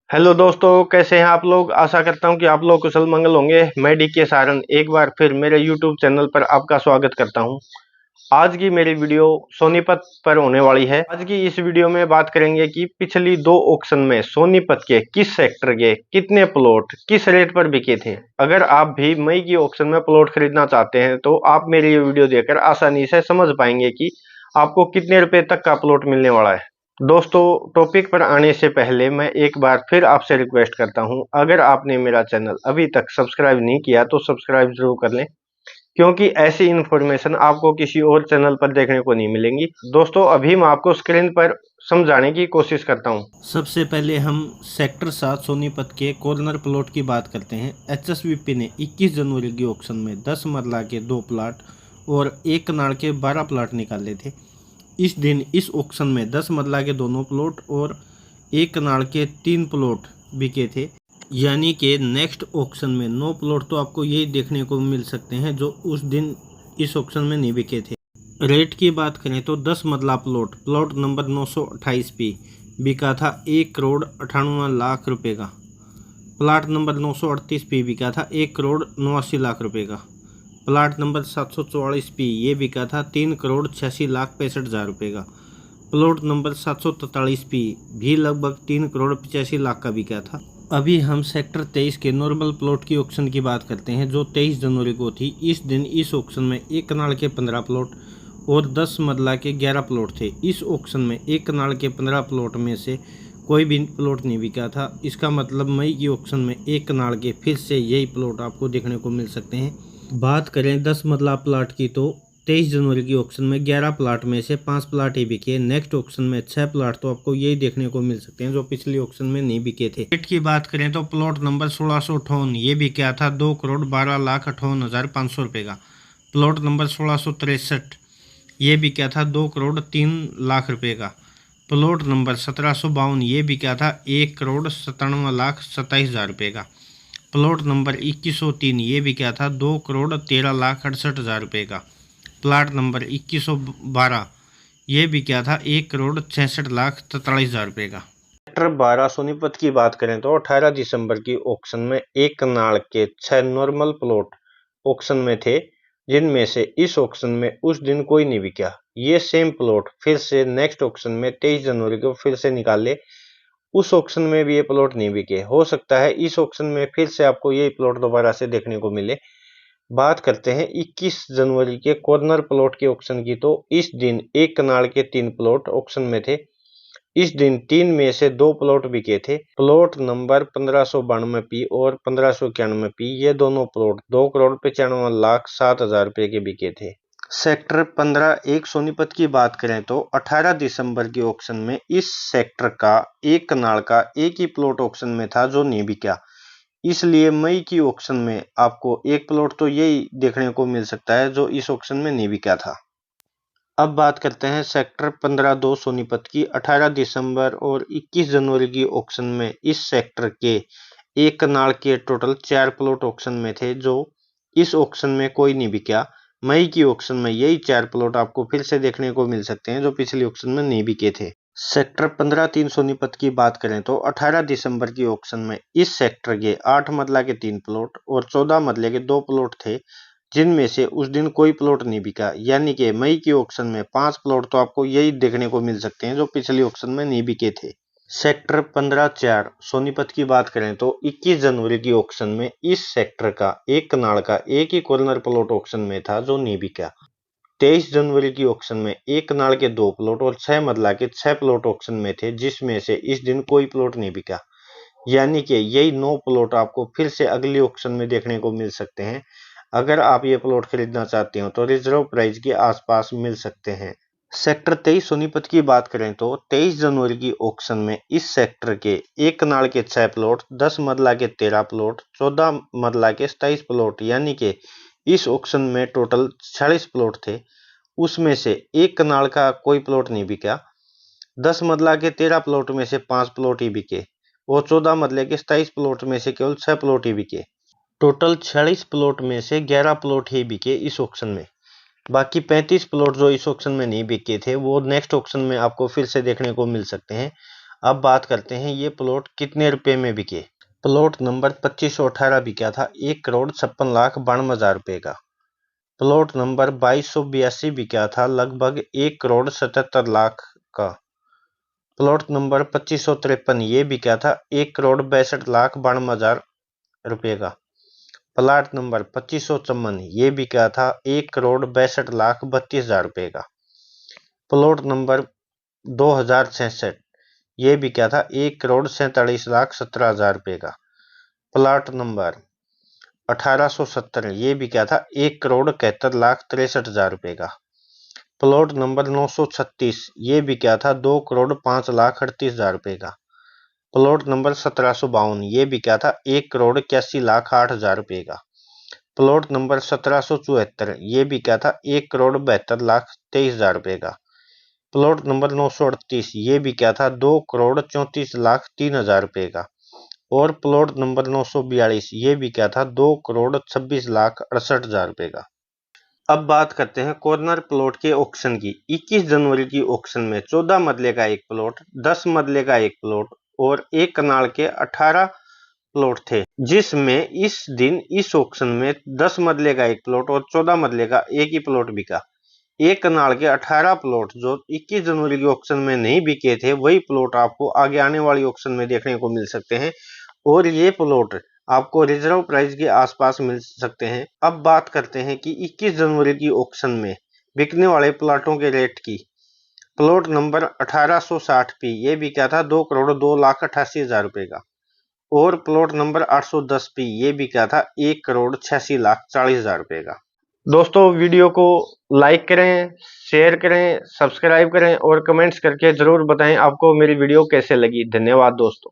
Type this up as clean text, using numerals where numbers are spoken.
Hello दोस्तों, कैसे हैं आप लोग। आशा करता हूं कि आप लोग कुशल मंगल होंगे। मैं डीके सारन एक बार फिर मेरे यूट्यूब चैनल पर आपका स्वागत करता हूं। आज की मेरी वीडियो सोनीपत पर होने वाली है। आज की इस वीडियो में बात करेंगे कि पिछली दो ऑक्शन में सोनीपत के किस सेक्टर के कितने प्लॉट किस रेट पर बिके थे। अगर आप भी मई की ऑक्शन में प्लॉट खरीदना चाहते हैं तो आप मेरी ये वीडियो देखकर आसानी से समझ पाएंगे कि आपको कितने रुपए तक का प्लॉट मिलने वाला है। दोस्तों, टॉपिक पर आने से पहले मैं एक बार फिर आपसे रिक्वेस्ट करता हूं, अगर आपने मेरा चैनल अभी तक सब्सक्राइब नहीं किया तो सब्सक्राइब जरूर कर लें, क्योंकि ऐसी इन्फॉर्मेशन आपको किसी और चैनल पर देखने को नहीं मिलेंगी। दोस्तों, अभी मैं आपको स्क्रीन पर समझाने की कोशिश करता हूं। सबसे पहले हम सेक्टर 7 सोनीपत के कॉर्नर प्लॉट की बात करते हैं। एचएसवीपी ने 21 जनवरी की ऑक्शन में 10 मरला के 2 प्लाट और 1 कनाल के 12 प्लाट निकाले थे। इस दिन इस ऑक्शन में 10 मरला के दोनों प्लॉट और 1 कनाल के 3 प्लॉट बिके थे। यानी कि नेक्स्ट ऑक्शन में 9 प्लॉट तो आपको यही देखने को मिल सकते हैं जो उस दिन इस ऑक्शन में नहीं बिके थे। रेट की बात करें तो 10 मरला प्लॉट नंबर 928 पे बिका था 1,98,00,000 रुपए का। प्लाट नंबर 938 पे बिका था 1,89,00,000 रुपए का। प्लाट नंबर 744 पे ये बिका था 3,86,65,000 रुपए का। प्लॉट नंबर 743 पे भी लगभग 3,85,00,000 का बिका था। अभी हम सेक्टर 23 के नॉर्मल प्लॉट की ऑक्शन की बात करते हैं जो 23 जनवरी को थी। इस दिन इस ऑक्शन में 1 कनाल के 15 प्लॉट और 10 मरला के 11 प्लॉट थे। इस ऑक्शन में 1 कनाल के 15 प्लॉट में से कोई भी प्लॉट नहीं बिका था। इसका मतलब मई की ऑक्शन में 1 कनाल के फिर से यही प्लॉट आपको देखने को मिल सकते हैं। बात करें 10 मरला प्लाट की तो 23 जनवरी की ऑक्शन में 11 प्लाट में से 5 प्लाट ही बिके। नेक्स्ट ऑक्शन में 6 प्लाट तो आपको यही देखने को मिल सकते हैं जो पिछली ऑक्शन में नहीं बिके थे। रेट की बात करें तो प्लॉट नंबर 1658 ये बिका था 2,12,58,500 रुपये का। प्लॉट नंबर 1663 ये बिका था 2,03,00,000 रुपये का। प्लॉट नंबर 1752 ये बिका था 1,97,27,000 रुपये का। प्लॉट नंबर 2103 ये बिका था 2,13,68,000 रुपये का। प्लाट नंबर 2112 ये बिका था 1,66,43,000 रुपये का। सेक्टर 12 सोनीपत की बात करें तो 18 दिसंबर की ऑक्शन में 1 कनाल के 6 नॉर्मल प्लॉट ऑक्शन में थे, जिनमें से इस ऑक्शन में उस दिन कोई नहीं बिका। ये सेम प्लॉट फिर से नेक्स्ट ऑक्शन में 23 जनवरी को फिर से निकाले। उस ऑक्शन में भी ये प्लॉट नहीं बिके। हो सकता है इस ऑक्शन में फिर से आपको यही प्लॉट दोबारा से देखने को मिले। बात करते हैं 21 जनवरी के कॉर्नर प्लॉट के ऑक्शन की, तो इस दिन 1 कनाल के 3 प्लॉट ऑक्शन में थे। इस दिन 3 में से 2 प्लॉट बिके थे। प्लॉट नंबर 1592 पी और 1591 पी, ये दोनों प्लॉट 2,95,07,000 रुपए के बिके थे। सेक्टर 15 सोनीपत की बात करें तो 18 दिसंबर के ऑक्शन में इस सेक्टर का 1 कनाल का एक ही प्लॉट ऑक्शन में था जो नहीं बिका। इसलिए मई की ऑक्शन में आपको एक प्लॉट तो यही देखने को मिल सकता है जो इस ऑक्शन में नहीं बिका था। अब बात करते हैं सेक्टर 15 सोनीपत की। 18 दिसंबर और 21 जनवरी की ऑक्शन में इस सेक्टर के 1 कनाल के टोटल 4 प्लॉट ऑक्शन में थे जो इस ऑक्शन में कोई नहीं बिका। मई की ऑक्शन में यही 4 प्लॉट आपको फिर से देखने को मिल सकते हैं जो पिछली ऑक्शन में नहीं बिके थे। सेक्टर 15 सोनीपत की बात करें तो 18 दिसंबर की ऑक्शन में इस सेक्टर के 8 मरला के 3 प्लॉट और 14 मरले के 2 प्लॉट थे, जिनमें से उस दिन कोई प्लॉट नहीं बिका। यानी कि मई की ऑक्शन में 5 प्लॉट तो आपको यही देखने को मिल सकते हैं जो पिछली ऑक्शन में नहीं बिके थे। सेक्टर 15 सोनीपत की बात करें तो 21 जनवरी की ऑक्शन में इस सेक्टर का 1 कनाल का एक ही कॉर्नर प्लॉट ऑक्शन में था जो नहीं बिका। 23 जनवरी की ऑक्शन में 1 कनाल के 2 प्लॉट और 6 मरला के 6 प्लॉट ऑक्शन में थे, जिसमें से इस दिन कोई प्लॉट नहीं बिका। यानी कि यही 9 प्लॉट आपको फिर से अगली ऑक्शन में देखने को मिल सकते हैं। अगर आप ये प्लॉट खरीदना चाहते हो तो रिजर्व प्राइस के आसपास मिल सकते हैं। सेक्टर 23 सोनीपत की बात करें तो 23 जनवरी की ऑक्शन में इस सेक्टर के 1 कनाल के 6 प्लॉट, 10 मरला के 13 प्लॉट, 14 मरला के 27 प्लॉट, यानी कि इस ऑक्शन में टोटल 46 प्लॉट थे। उसमें से 1 कनाल का कोई प्लॉट नहीं बिका। 10 मरला के 13 प्लॉट में से 5 प्लॉट ही बिके और 14 मरले के 27 प्लॉट में से केवल 6 प्लॉट ही बिके। टोटल 46 प्लॉट में से 11 प्लॉट ही बिके इस ऑक्शन में। बाकी 35 प्लॉट जो इस ऑक्शन में नहीं बिके थे वो नेक्स्ट ऑक्शन में आपको फिर से देखने को मिल सकते हैं। अब बात करते हैं ये प्लॉट कितने रुपए में बिके। प्लॉट नंबर 2518 बिका था 1,56,92,000 रुपए का। प्लॉट नंबर 2282 बिका था लगभग 1,77,00,000 का। प्लॉट नंबर 2553 ये बिका था 1,62,92,000 रुपए का। प्लॉट नंबर 2554 ये बिका था 1,62,32,000 रुपए का। प्लॉट नंबर 2066 ये बिका था 1,47,17,000 रुपए का। प्लॉट नंबर 1870 ये बिका था 1,71,63,000 रुपए का। प्लॉट नंबर 936 ये बिका था 2,05,38,000 रुपए का। प्लॉट नंबर 1752 ये बिका था 1,81,08,000 रुपए का। प्लॉट नंबर 1774 ये बिका था 1,72,23,000 रुपए का। प्लॉट नंबर 938 ये बिका था 2,34,03,000 रुपए का। और प्लॉट नंबर 942 ये बिका था 2,26,68,000 रुपए का। अब बात करते हैं कॉर्नर प्लॉट के ऑक्शन की। 21 जनवरी की ऑक्शन में 14 मरले का एक प्लॉट, 10 मरले का एक प्लॉट और एक कनाल के 18 प्लॉट थे, जिसमें इस दिन इस ऑक्शन में 10 मरले का एक प्लॉट और 14 मरले का एक ही प्लॉट बिका। एक कनाल के 18 प्लॉट जो 21 जनवरी के ऑक्शन में नहीं बिके थे, वही प्लॉट आपको आगे आने वाली ऑक्शन में देखने को मिल सकते हैं और ये प्लॉट आपको रिजर्व प्राइस के आसपास मिल सकते हैं। अब बात करते हैं कि 21 जनवरी की ऑक्शन में बिकने वाले प्लॉटों के रेट की। प्लॉट नंबर 1860 पी ये बिका था 2,02,88,000 रुपए का। और प्लॉट नंबर 810 पी ये बिका था 1,86,40,000 रुपए का। दोस्तों वीडियो को लाइक करें, शेयर करें, सब्सक्राइब करें और कमेंट्स करके जरूर बताएं आपको मेरी वीडियो कैसे लगी। धन्यवाद दोस्तों।